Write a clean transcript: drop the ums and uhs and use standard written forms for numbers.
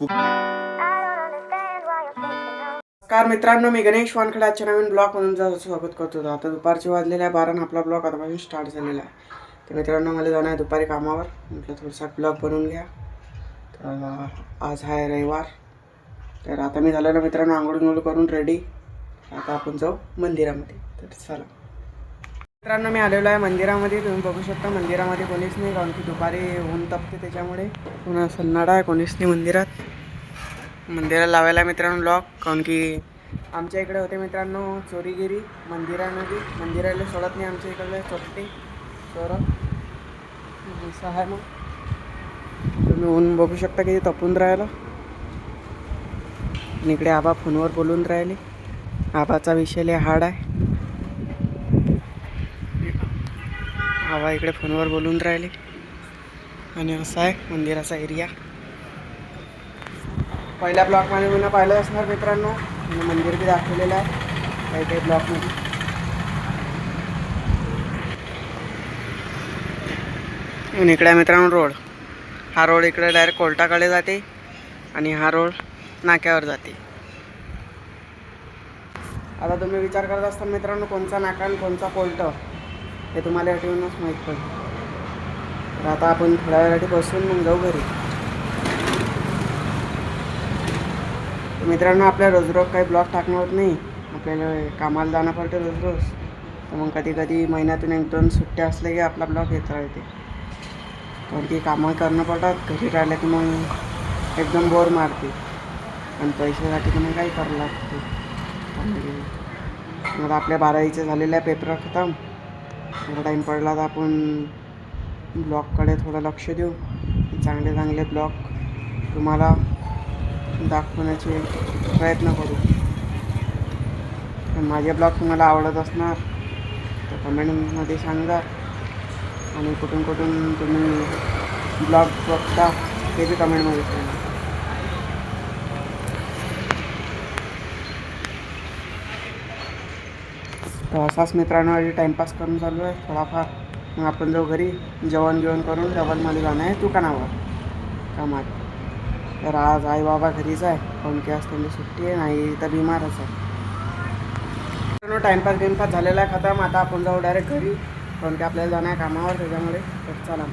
नमस्कार मित्रांनो, मी गणेश वानखडे आजच्या नवीन ब्लॉगमधून तुमचं स्वागत करतो. आता दुपारचे वाजलेले आहे 12 आणि आपला ब्लॉग आतापासून स्टार्ट झालेला आहे. तर मित्रांनो, मला जाणं आहे दुपारी कामावर. म्हटलं थोडासा ब्लॉग बनवून घ्या. तर आज आहे रविवार. तर आता मी झालं ना मित्रांनो आंघोळ करून रेडी. आता आपण जाऊ मंदिरामध्ये. तर चला मित्रांनो, मी आलेलो आहे मंदिरामध्ये. तुम्ही बघू शकता मंदिरामध्ये कोणीच नाही, कारण की दुपारी ऊन तपते त्याच्यामुळे पुन्हा सन्नाडा आहे, कोणीच नाही मंदिरात. मंदिराला लावायला मित्रांनो लॉक, कारण की आमच्या इकडे होते मित्रांनो चोरीगिरी मंदिरामध्ये. मंदिराला सोडत नाही आमच्या इकडले चोरटे चोरं. असं आहे. मग तुम्ही ऊन बघू शकता की तपून राहिलं. आणि इकडे आबा फोनवर बोलून राहिले. आबाचा विषय लय हार्ड आहे. आबा इकडे फोनवर बोलून राहिले. आणि असा आहे मंदिराचा एरिया. पहिल्या ब्लॉकमध्ये मी पाहिलं असणार मित्रांनो, मंदिर बी दाखवलेलं आहे काही काही ब्लॉकमध्ये. आणि इकडे मित्रांनो रोड. हा रोड इकडे डायरेक्ट कोर्टाकडे जाते आणि हा रोड नाक्यावर जाते. आता तुम्ही विचार करत असता मित्रांनो कोणचा नाका आणि कोणचा कोर्ट, हे तुम्हाला आठवूनच माहीत पडलं. तर आता आपण थोड्या वेळासाठी बसून मग जाऊ घरी. मित्रांनो, आपल्या रोज रोज काही ब्लॉग टाकणं होत नाही. आपल्याला कामाला जाणं पडतं रोज रोज. तर मग कधी कधी महिन्यातून 1-2 सुट्ट्या असल्या की आपला ब्लॉग येत राहते. कारण की कामं करणं पडतात. घरी राहिलं की मग एकदम बोर मारते. आणि पैशासाठी तर मग काही करावं लागते. मग आपल्या 12वीचे झालेल्या पेपर खतम. थोडा टाईम पडला तर आपण ब्लॉगकडे थोडं लक्ष देऊ. चांगले चांगले ब्लॉग तुम्हाला दाखवण्याचे प्रयत्न करू. माझे ब्लॉग तुम्हाला आवडत असणार तर कमेंटमध्ये सांगा. आणि कुठून कुठून तुम्ही ब्लॉग बघता ते बी कमेंटमध्ये सांगा. तर असाच मित्रांनो आधी टाईमपास करून चालू आहे थोडाफार. मग आपण जाऊ घरी. जेवण करून डबलमध्ये जाणं आहे दुकानावर कामात. तर आज आई बाबा घरीच आहे, कारण की आज त्यांची सुट्टी आहे. नाही तर बिमारच आहे. टाईमपास झालेला आहे खतम. आता आपण जाऊ डायरेक्ट घरी, कारण की आपल्याला जाणं आहे कामावर त्याच्यामुळे. तर चला.